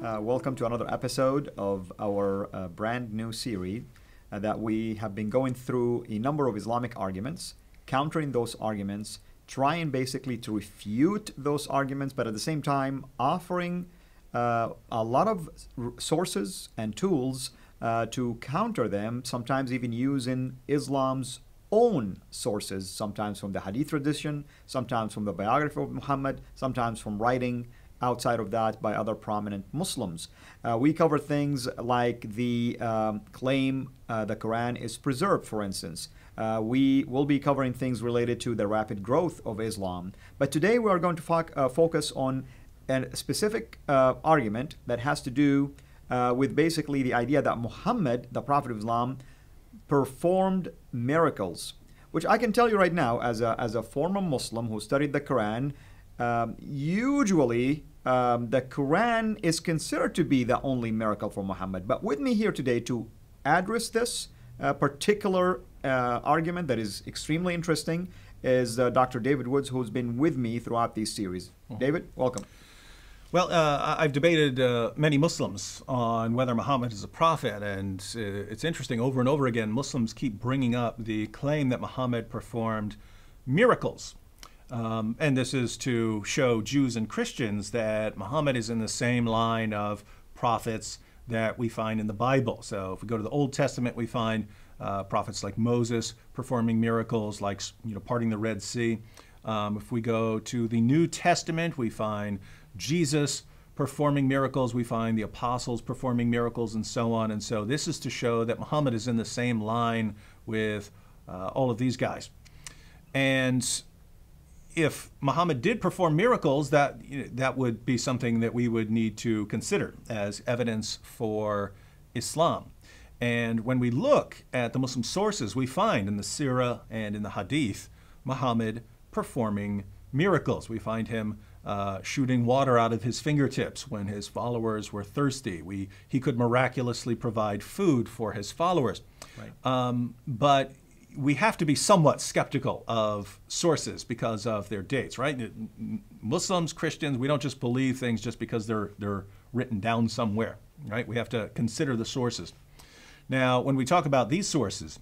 Welcome to another episode of our brand new series that we have been going through a number of Islamic arguments, countering those arguments, trying basically to refute those arguments, but at the same time offering a lot of sources and tools to counter them, sometimes even using Islam's own sources, sometimes from the Hadith tradition, sometimes from the biography of Muhammad, sometimes from writing outside of that by other prominent Muslims. We cover things like the claim the Quran is preserved, for instance. We will be covering things related to the rapid growth of Islam. But today we are going to focus on a specific argument that has to do with basically the idea that Muhammad, the Prophet of Islam, performed miracles, which I can tell you right now, as a former Muslim who studied the Quran, usually the Quran is considered to be the only miracle for Muhammad. But with me here today to address this particular argument that is extremely interesting is Dr. David Woods, who's been with me throughout these series. David, welcome. Well, I've debated many Muslims on whether Muhammad is a prophet, and it's interesting, over and over again, Muslims keep bringing up the claim that Muhammad performed miracles. And this is to show Jews and Christians that Muhammad is in the same line of prophets that we find in the Bible. So if we go to the Old Testament, we find prophets like Moses performing miracles, like parting the Red Sea. If we go to the New Testament, we find Jesus performing miracles, we find the apostles performing miracles, and so on. And so this is to show that Muhammad is in the same line with all of these guys. And if Muhammad did perform miracles, that would be something that we would need to consider as evidence for Islam. And when we look at the Muslim sources, we find in the Sirah and in the Hadith, Muhammad performing miracles. We find him shooting water out of his fingertips when his followers were thirsty. He could miraculously provide food for his followers. Right. But we have to be somewhat skeptical of sources because of their dates, right? Muslims, Christians, we don't just believe things just because they're written down somewhere, right? We have to consider the sources. Now, when we talk about these sources,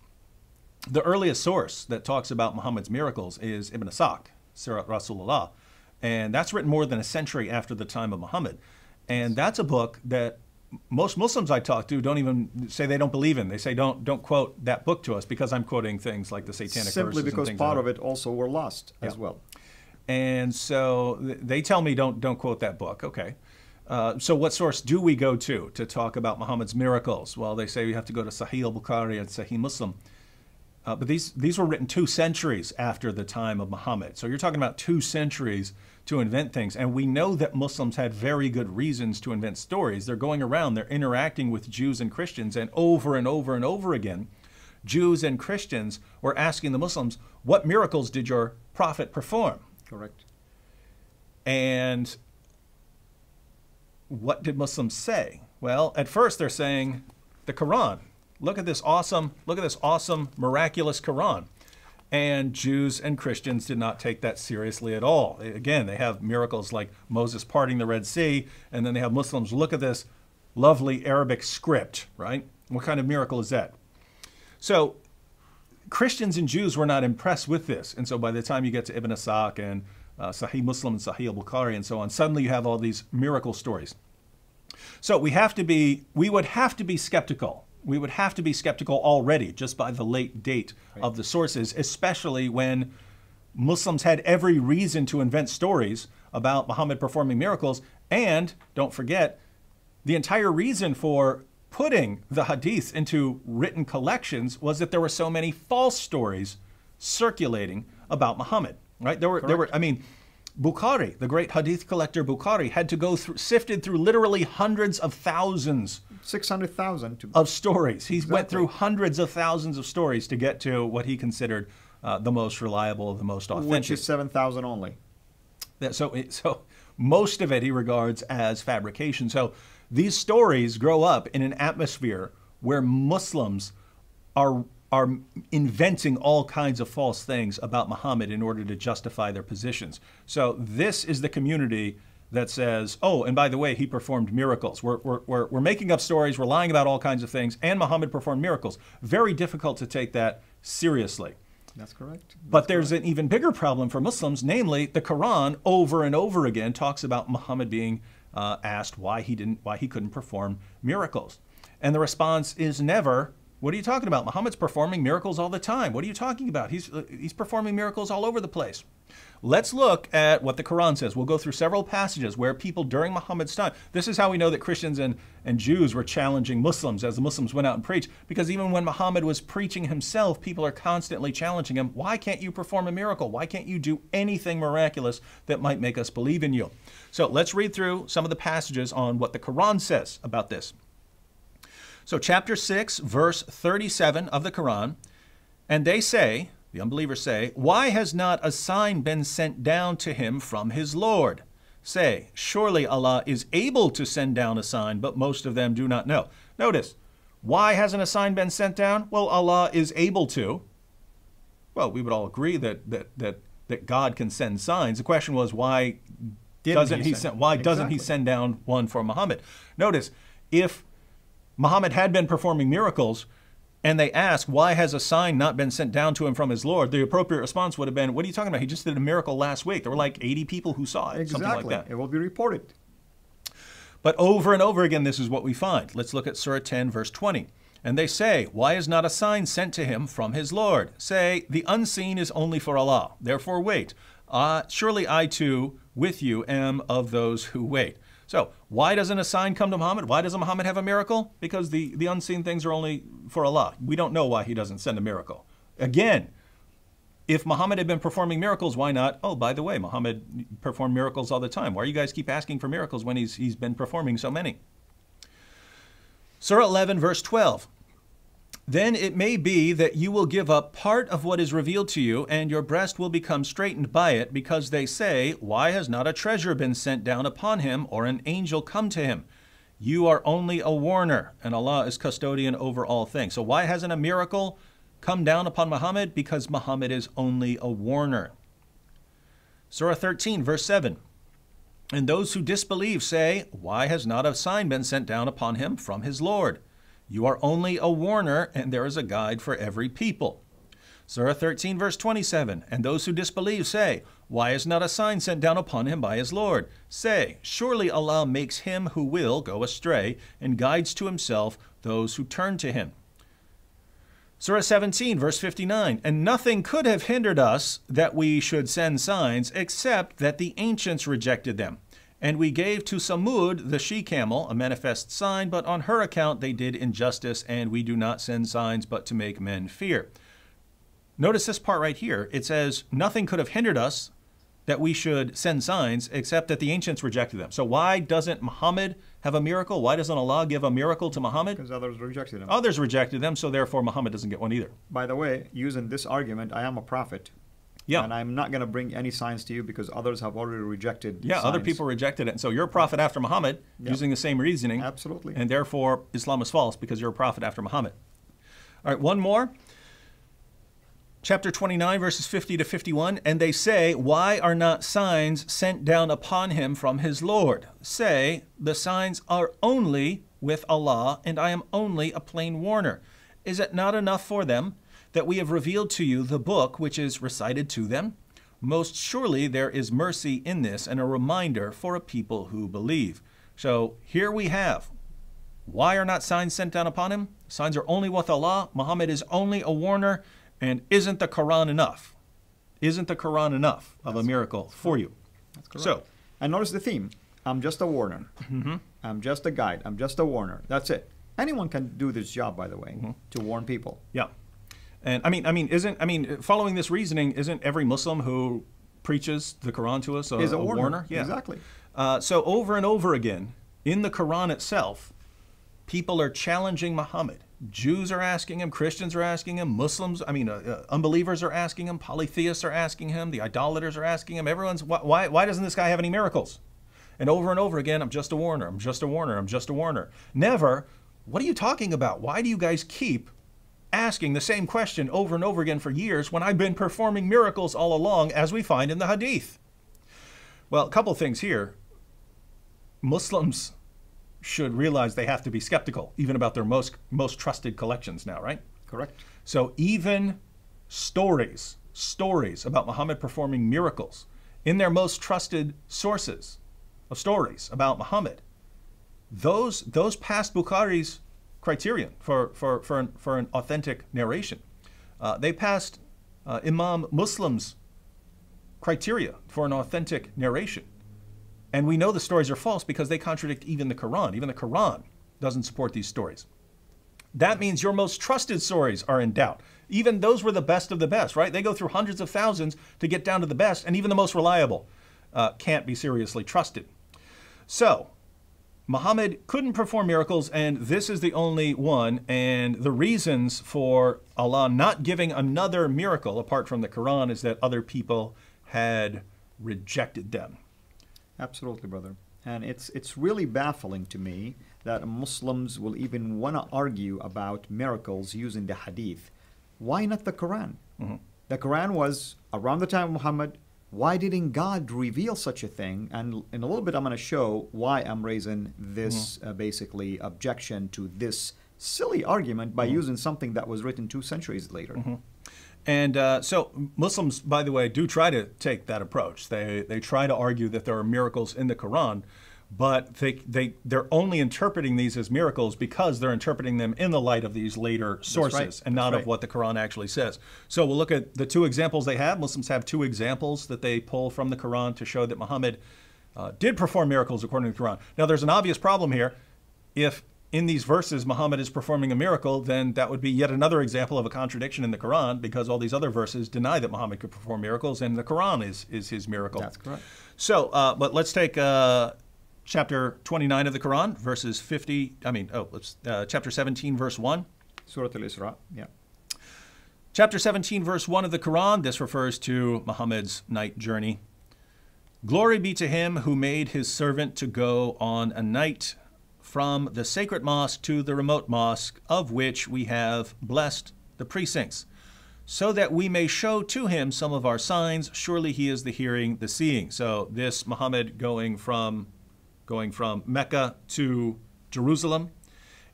the earliest source that talks about Muhammad's miracles is Ibn Ishaq, Sirat Rasulullah, and that's written more than a century after the time of Muhammad. And that's a book that most Muslims I talk to don't even say they don't believe in. They say don't quote that book to us because I'm quoting things like the satanic verses. Simply because and part of it also were lost as well. And so they tell me don't quote that book. Okay. So what source do we go to talk about Muhammad's miracles? Well, they say we have to go to Sahih al-Bukhari and Sahih Muslim. But these were written 2 centuries after the time of Muhammad. So you're talking about 2 centuries to invent things. And we know that Muslims had very good reasons to invent stories. They're going around, they're interacting with Jews and Christians, and over and over again, Jews and Christians were asking the Muslims, what miracles did your prophet perform? Correct. And what did Muslims say? Well, at first they're saying the Quran. Look at this awesome, miraculous Quran. And Jews and Christians did not take that seriously at all. Again, they have miracles like Moses parting the Red Sea, and then they have Muslims look at this lovely Arabic script, right? What kind of miracle is that? So Christians and Jews were not impressed with this. And so by the time you get to Ibn Ishaq and Sahih Muslim and Sahih al-Bukhari and so on, suddenly you have all these miracle stories. So we would have to be skeptical. We would have to be skeptical already just by the late date of the sources, especially when Muslims had every reason to invent stories about Muhammad performing miracles. And don't forget, the entire reason for putting the Hadith into written collections was that there were so many false stories circulating about Muhammad, right? Bukhari, the great Hadith collector Bukhari, had to go sifted through literally hundreds of thousands 600,000 of stories. He went through hundreds of thousands of stories to get to what he considered the most reliable, the most authentic. Which is 7,000 only. So most of it he regards as fabrication. So these stories grow up in an atmosphere where Muslims are inventing all kinds of false things about Muhammad in order to justify their positions. So this is the community that says, oh, and by the way, he performed miracles. We're making up stories, we're lying about all kinds of things, and Muhammad performed miracles. Very difficult to take that seriously. That's correct. But there's an even bigger problem for Muslims, namely the Quran over and over again talks about Muhammad being asked why he couldn't perform miracles. And the response is never, what are you talking about? Muhammad's performing miracles all the time. What are you talking about? He's performing miracles all over the place. Let's look at what the Quran says. We'll go through several passages where people during Muhammad's time, this is how we know that Christians and Jews were challenging Muslims as the Muslims went out and preached, because even when Muhammad was preaching himself, people are constantly challenging him. Why can't you perform a miracle? Why can't you do anything miraculous that might make us believe in you? So let's read through some of the passages on what the Quran says about this. So chapter 6, verse 37 of the Quran, and they say, the unbelievers say, why has not a sign been sent down to him from his Lord? Say, surely Allah is able to send down a sign, but most of them do not know. Notice, why hasn't a sign been sent down? Well, Allah is able to. Well, we would all agree that God can send signs. The question was, why doesn't he send down one for Muhammad? Notice, if Muhammad had been performing miracles, and they ask, why has a sign not been sent down to him from his Lord? The appropriate response would have been, what are you talking about? He just did a miracle last week. There were like 80 people who saw it, exactly. Something like that. It will be reported. But over and over again, this is what we find. Let's look at Surah 10, verse 20. And they say, why is not a sign sent to him from his Lord? Say, the unseen is only for Allah. Therefore wait. Surely I too, with you, am of those who wait. So why doesn't a sign come to Muhammad? Why doesn't Muhammad have a miracle? Because the unseen things are only for Allah. We don't know why he doesn't send a miracle. Again, if Muhammad had been performing miracles, why not? Oh, by the way, Muhammad performed miracles all the time. Why do you guys keep asking for miracles when he's been performing so many? Surah 11, verse 12. Then it may be that you will give up part of what is revealed to you, and your breast will become straightened by it, because they say, why has not a treasure been sent down upon him, or an angel come to him? You are only a warner, and Allah is custodian over all things. So why hasn't a miracle come down upon Muhammad? Because Muhammad is only a warner. Surah 13, verse 7. And those who disbelieve say, why has not a sign been sent down upon him from his Lord? You are only a warner, and there is a guide for every people. Surah 13, verse 27. And those who disbelieve say, why is not a sign sent down upon him by his Lord? Say, surely Allah makes him who will go astray, and guides to himself those who turn to him. Surah 17, verse 59. And nothing could have hindered us that we should send signs, except that the ancients rejected them. And we gave to Samud, the she-camel, a manifest sign, but on her account they did injustice, and we do not send signs but to make men fear. Notice this part right here. It says, nothing could have hindered us that we should send signs, except that the ancients rejected them. So why doesn't Muhammad have a miracle? Why doesn't Allah give a miracle to Muhammad? Because others rejected him. Others rejected them, so therefore Muhammad doesn't get one either. By the way, using this argument, I am a prophet. Yeah. And I'm not going to bring any signs to you because others have already rejected signs. Other people rejected it. And so you're a prophet after Muhammad, using the same reasoning. Absolutely. And therefore Islam is false because you're a prophet after Muhammad. All right, one more. Chapter 29, verses 50 to 51. And they say, why are not signs sent down upon him from his Lord? Say, the signs are only with Allah, and I am only a plain warner. Is it not enough for them that we have revealed to you the book which is recited to them? Most surely there is mercy in this and a reminder for a people who believe. So here we have, why are not signs sent down upon him? Signs are only with Allah. Muhammad is only a warner. And isn't the Quran enough? Isn't the Quran enough of a miracle for you? That's correct. So, and notice the theme. I'm just a warner. I'm just a guide. I'm just a warner. That's it. Anyone can do this job, by the way, to warn people. Yeah. And following this reasoning, isn't every Muslim who preaches the Quran to us a warner? Yeah. Exactly. So over and over again, in the Quran itself, people are challenging Muhammad. Jews are asking him, Christians are asking him, unbelievers are asking him, polytheists are asking him, the idolaters are asking him. Everyone's, why doesn't this guy have any miracles? And over again, I'm just a warner, I'm just a warner, I'm just a warner. Never, what are you talking about? Why do you guys keep asking the same question over and over again for years when I've been performing miracles all along, as we find in the Hadith? Well, a couple things here. Muslims should realize they have to be skeptical, even about their most trusted collections now, right? Correct. So even stories about Muhammad performing miracles in their most trusted sources of stories about Muhammad, those passed Bukhari's criterion for an authentic narration. They passed Imam Muslim's criteria for an authentic narration. And we know the stories are false because they contradict even the Quran. Even the Quran doesn't support these stories. That means your most trusted stories are in doubt. Even those were the best of the best, right? They go through hundreds of thousands to get down to the best, and even the most reliable can't be seriously trusted. So, Muhammad couldn't perform miracles, and this is the only one. And the reasons for Allah not giving another miracle apart from the Quran is that other people had rejected them. Absolutely, brother. And it's really baffling to me that Muslims will even want to argue about miracles using the hadith. Why not the Quran? Mm-hmm. The Quran was around the time of Muhammad. Why didn't God reveal such a thing? And in a little bit, I'm going to show why I'm raising this basically objection to this silly argument by using something that was written 2 centuries later. Mm-hmm. And so Muslims, by the way, do try to take that approach. They try to argue that there are miracles in the Quran, but they're only interpreting these as miracles because they're interpreting them in the light of these later sources and not of what the Quran actually says. So we'll look at the 2 examples they have. Muslims have 2 examples that they pull from the Quran to show that Muhammad did perform miracles according to the Quran. Now there's an obvious problem here. If in these verses Muhammad is performing a miracle, then that would be yet another example of a contradiction in the Quran, because all these other verses deny that Muhammad could perform miracles, and the Quran is his miracle. That's correct. So, but let's take chapter 29 of the Quran, verses 50. Chapter 17, verse 1. Surah Al-Isra. Yeah. Chapter 17, verse 1 of the Quran. This refers to Muhammad's night journey. Glory be to him who made his servant to go on a night from the sacred mosque to the remote mosque, of which we have blessed the precincts, so that we may show to him some of our signs. Surely he is the hearing, the seeing. So this Muhammad going from Mecca to Jerusalem,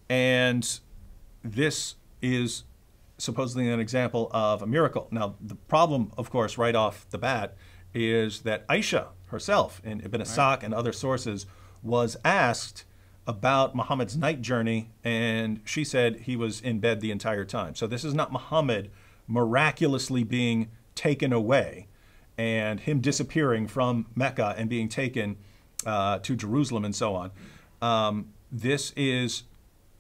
and this is supposedly an example of a miracle. Now, the problem, of course, right off the bat, is that Aisha herself, in Ibn Ishaq and other sources, was asked about Muhammad's night journey, and she said he was in bed the entire time. So this is not Muhammad miraculously being taken away and him disappearing from Mecca and being taken to Jerusalem and so on. This is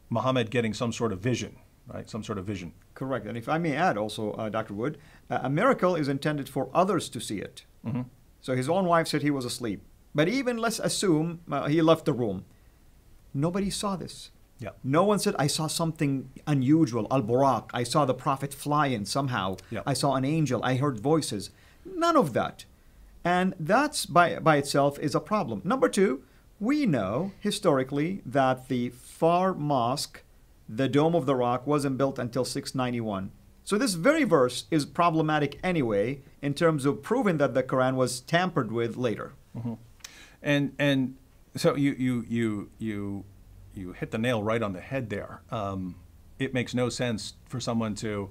Muhammad getting some sort of vision, right? Some sort of vision. Correct. And if I may add also, Dr. Wood, a miracle is intended for others to see it. Mm-hmm. So his own wife said he was asleep. But even let's assume he left the room. Nobody saw this. Yeah. No one said, I saw something unusual, al-Buraq. I saw the Prophet fly in somehow. Yeah. I saw an angel. I heard voices. None of that. And that's by itself is a problem. Number 2, we know historically that the Far Mosque, the Dome of the Rock, wasn't built until 691. So this very verse is problematic anyway in terms of proving that the Quran was tampered with later. Mm-hmm. And so you hit the nail right on the head there. It makes no sense for someone to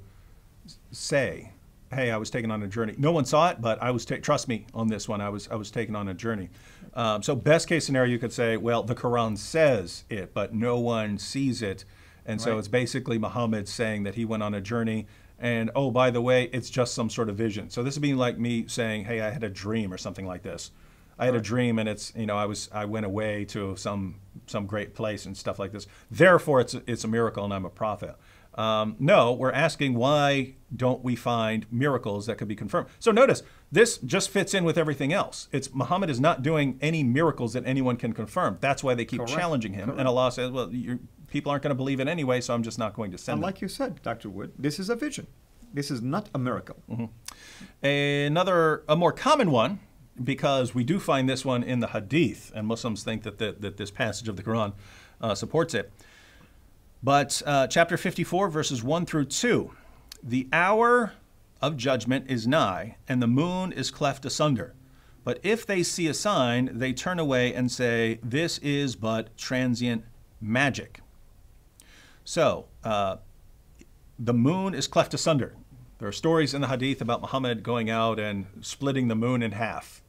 say, "Hey, I was taken on a journey." No one saw it, but I was trust me on this one. I was taken on a journey. So best case scenario, you could say, well, the Quran says it, but no one sees it, and so it's basically Muhammad saying that he went on a journey. And oh, by the way, it's just some sort of vision. So this would be like me saying, "Hey, I had a dream," or something like this. I had a dream, and it's I went away to some great place and stuff like this. Therefore, it's a miracle, and I'm a prophet. No, we're asking, why don't we find miracles that could be confirmed? So notice, this just fits in with everything else. It's Muhammad is not doing any miracles that anyone can confirm. That's why they keep challenging him. And Allah says, well, people aren't going to believe it anyway, so I'm just not going to send them. them. Like you said, Dr. Wood, this is a vision. This is not a miracle. Mm-hmm. A more common one, because we do find this one in the Hadith, and Muslims think that this passage of the Quran supports it. But chapter 54, verses 1 through 2, the hour of judgment is nigh, and the moon is cleft asunder. But if they see a sign, they turn away and say, this is but transient magic. So, the moon is cleft asunder. There are stories in the Hadith about Muhammad going out and splitting the moon in half,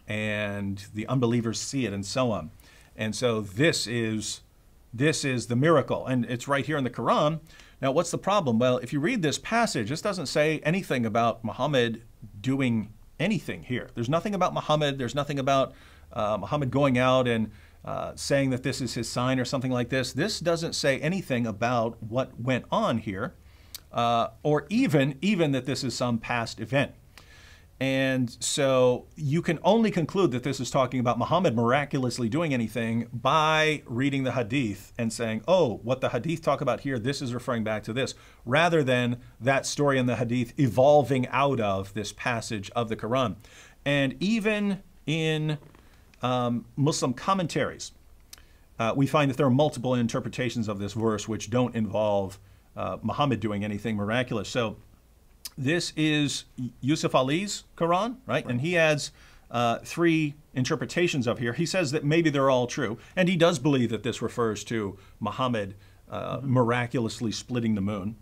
and the unbelievers see it and so on. And so this is the miracle, and it's right here in the Quran. Now, what's the problem? Well, if you read this passage, this doesn't say anything about Muhammad doing anything here. There's nothing about Muhammad. There's nothing about Muhammad going out and saying that this is his sign or something like this. This doesn't say anything about what went on here, or even that this is some past event. And so you can only conclude that this is talking about Muhammad miraculously doing anything by reading the Hadith and saying, oh, what the Hadith talk about here, this is referring back to this, rather than that story in the Hadith evolving out of this passage of the Quran. And even in Muslim commentaries, we find that there are multiple interpretations of this verse which don't involve Muhammad doing anything miraculous. So this is Yusuf Ali's Quran, right? And he adds 3 interpretations of here. He says that maybe they're all true. And he does believe that this refers to Muhammad miraculously splitting the moon.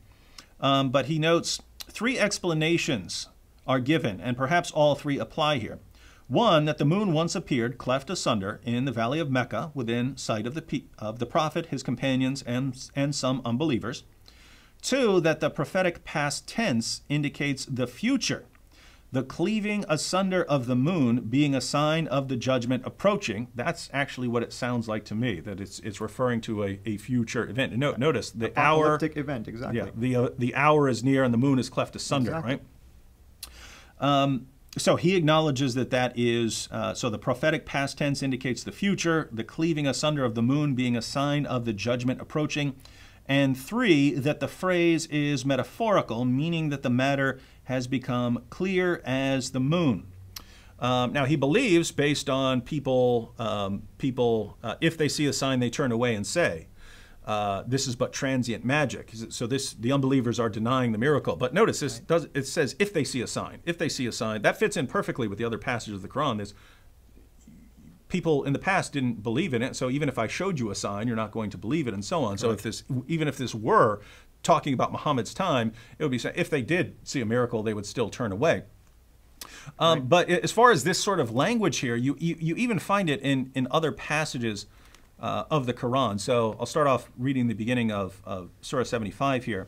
But he notes 3 explanations are given, and perhaps all 3 apply here. One, that the moon once appeared cleft asunder in the valley of Mecca within sight of the Prophet, his companions, and some unbelievers. 2, that the prophetic past tense indicates the future, the cleaving asunder of the moon being a sign of the judgment approaching. That's actually what it sounds like to me, that it's referring to a future event. And notice the hour, event, exactly. Yeah, the hour is near and the moon is cleft asunder, exactly. Right? So he acknowledges that is, so the prophetic past tense indicates the future, the cleaving asunder of the moon being a sign of the judgment approaching. And 3, that the phrase is metaphorical, meaning that the matter has become clear as the moon. Now, he believes, based on people, if they see a sign, they turn away and say, this is but transient magic. So the unbelievers are denying the miracle. But notice, it says, if they see a sign. If they see a sign. That fits in perfectly with the other passages of the Quran. People in the past didn't believe in it, so even if I showed you a sign, you're not going to believe it, and so on. Correct. So even if this were talking about Muhammad's time, it would be saying if they did see a miracle, they would still turn away. Right. But as far as this sort of language here, you even find it in other passages of the Quran. So I'll start off reading the beginning of Surah 75 here.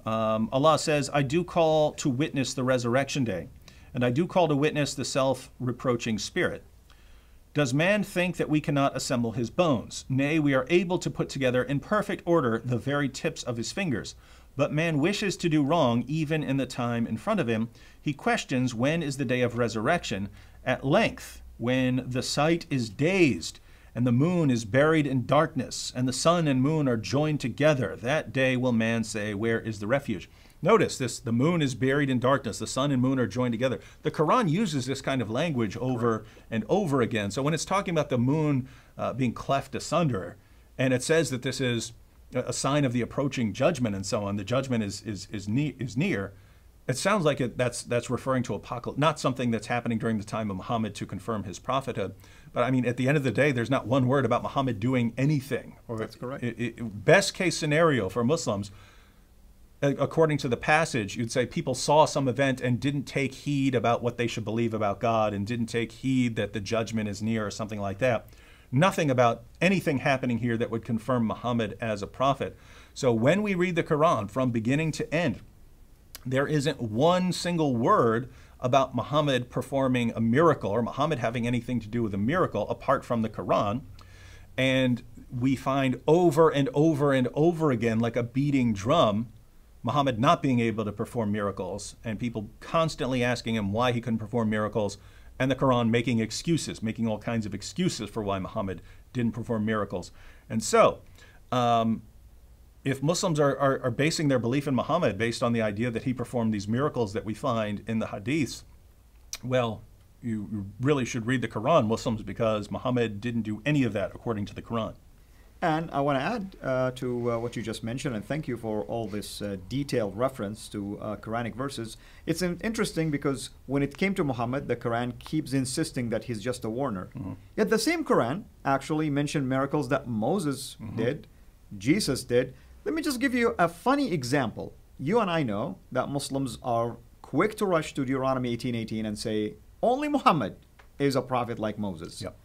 Allah says, I do call to witness the resurrection day, and I do call to witness the self-reproaching spirit. Does man think that we cannot assemble his bones? Nay, we are able to put together in perfect order the very tips of his fingers. But man wishes to do wrong even in the time in front of him. He questions, when is the day of resurrection? At length, when the sight is dazed, and the moon is buried in darkness, and the sun and moon are joined together, that day will man say, where is the refuge? Notice this, the moon is buried in darkness, the sun and moon are joined together. The Quran uses this kind of language over and over again. So when it's talking about the moon being cleft asunder, and it says that this is a sign of the approaching judgment and so on, the judgment is near, it sounds like that's referring to apocalypse, not something that's happening during the time of Muhammad to confirm his prophethood. But I mean, at the end of the day, there's not one word about Muhammad doing anything. That's correct. Best case scenario for Muslims, according to the passage, you'd say people saw some event and didn't take heed about what they should believe about God and didn't take heed that the judgment is near or something like that. Nothing about anything happening here that would confirm Muhammad as a prophet. So when we read the Quran from beginning to end, there isn't one single word about Muhammad performing a miracle or Muhammad having anything to do with a miracle apart from the Quran. And we find over and over and over again, like a beating drum, Muhammad not being able to perform miracles, and people constantly asking him why he couldn't perform miracles, and the Quran making excuses, making all kinds of excuses for why Muhammad didn't perform miracles. And so, if Muslims are basing their belief in Muhammad based on the idea that he performed these miracles that we find in the Hadiths, well, you really should read the Quran, Muslims, because Muhammad didn't do any of that according to the Quran. And I want to add to what you just mentioned, and thank you for all this detailed reference to Quranic verses. It's interesting because when it came to Muhammad, the Quran keeps insisting that he's just a warner. Yet the same Quran actually mentioned miracles that Moses did, Jesus did. Let me just give you a funny example. You and I know that Muslims are quick to rush to Deuteronomy 18:18 and say, only Muhammad is a prophet like Moses. Yep.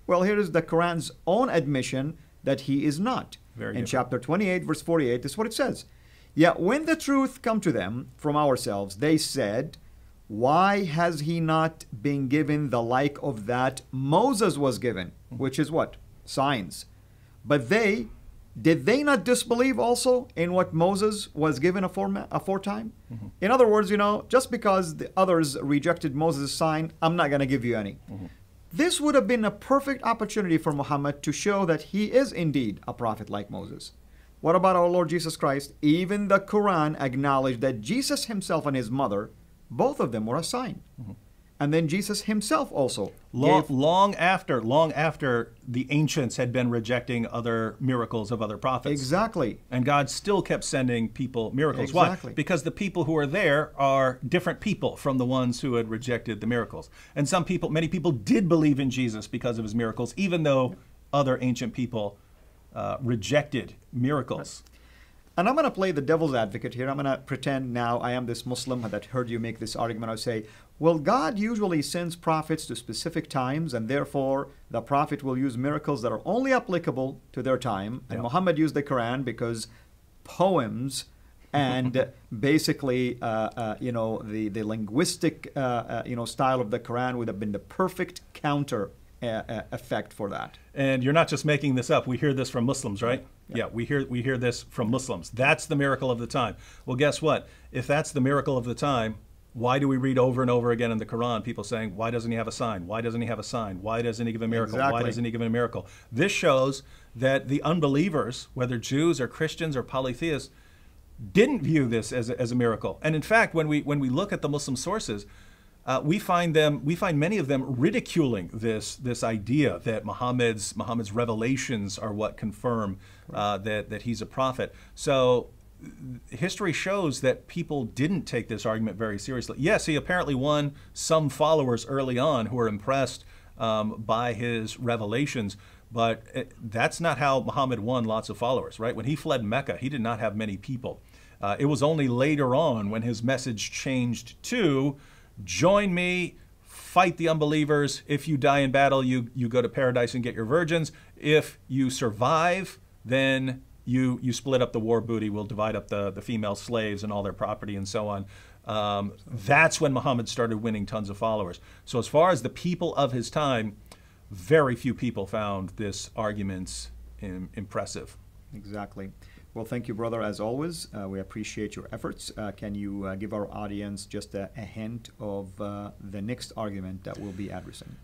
Well, here is the Quran's own admission that he is not. In chapter 28, verse 48, this is what it says. Yet when the truth come to them from ourselves, they said, why has he not been given the like of that Moses was given? Which is what? Signs. But did they not disbelieve also in what Moses was given aforetime? In other words, just because the others rejected Moses' sign, I'm not going to give you any. This would have been a perfect opportunity for Muhammad to show that he is indeed a prophet like Moses. What about our Lord Jesus Christ? Even the Quran acknowledged that Jesus himself and his mother, both of them were a sign. And then Jesus himself also long after the ancients had been rejecting other miracles of other prophets. Exactly. And God still kept sending people miracles. Exactly. Why? Because the people who are there are different people from the ones who had rejected the miracles. And many people did believe in Jesus because of his miracles, even though other ancient people rejected miracles. And I'm going to play the devil's advocate here. I'm going to pretend now I am this Muslim that heard you make this argument. I'll say, well, God usually sends prophets to specific times, and therefore the prophet will use miracles that are only applicable to their time. And Muhammad used the Quran because poems and basically, the linguistic, style of the Quran would have been the perfect counter effect for that. And you're not just making this up. We hear this from Muslims, right? Yeah, we hear this from Muslims. That's the miracle of the time. Well, guess what? If that's the miracle of the time, why do we read over and over again in the Quran people saying, why doesn't he have a sign? Why doesn't he have a sign? Why doesn't he give a miracle? Exactly. Why doesn't he give a miracle? This shows that the unbelievers, whether Jews or Christians or polytheists, didn't view this as a miracle. And in fact, when we look at the Muslim sources, we find many of them ridiculing this idea that Muhammad's revelations are what confirm that he's a prophet. So history shows that people didn't take this argument very seriously. Yes, he apparently won some followers early on who were impressed by his revelations, but that's not how Muhammad won lots of followers, right? When he fled Mecca, he did not have many people. It was only later on when his message changed to, join me, fight the unbelievers. If you die in battle, you go to paradise and get your virgins. If you survive, then you split up the war booty. We'll divide up the female slaves and all their property and so on. That's when Muhammad started winning tons of followers. So as far as the people of his time, very few people found this argument impressive. Exactly. Well, thank you, brother, as always. We appreciate your efforts. Can you give our audience just a hint of the next argument that we'll be addressing?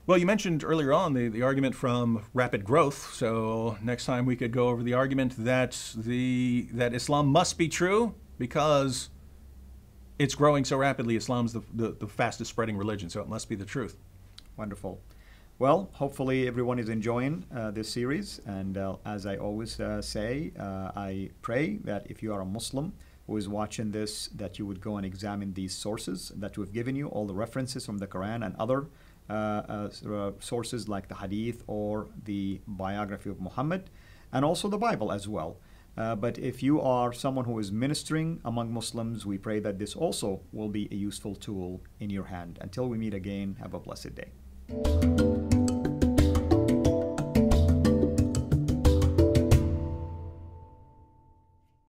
Well, you mentioned earlier on the argument from Rapid Growth. So next time we could go over the argument that Islam must be true because it's growing so rapidly. Islam's the fastest spreading religion, so it must be the truth. Wonderful. Well, hopefully everyone is enjoying this series, and as I always say, I pray that if you are a Muslim who is watching this, that you would go and examine these sources that we've given you, all the references from the Quran and other sources like the Hadith or the biography of Muhammad, and also the Bible as well. But if you are someone who is ministering among Muslims, we pray that this also will be a useful tool in your hand. Until we meet again, have a blessed day.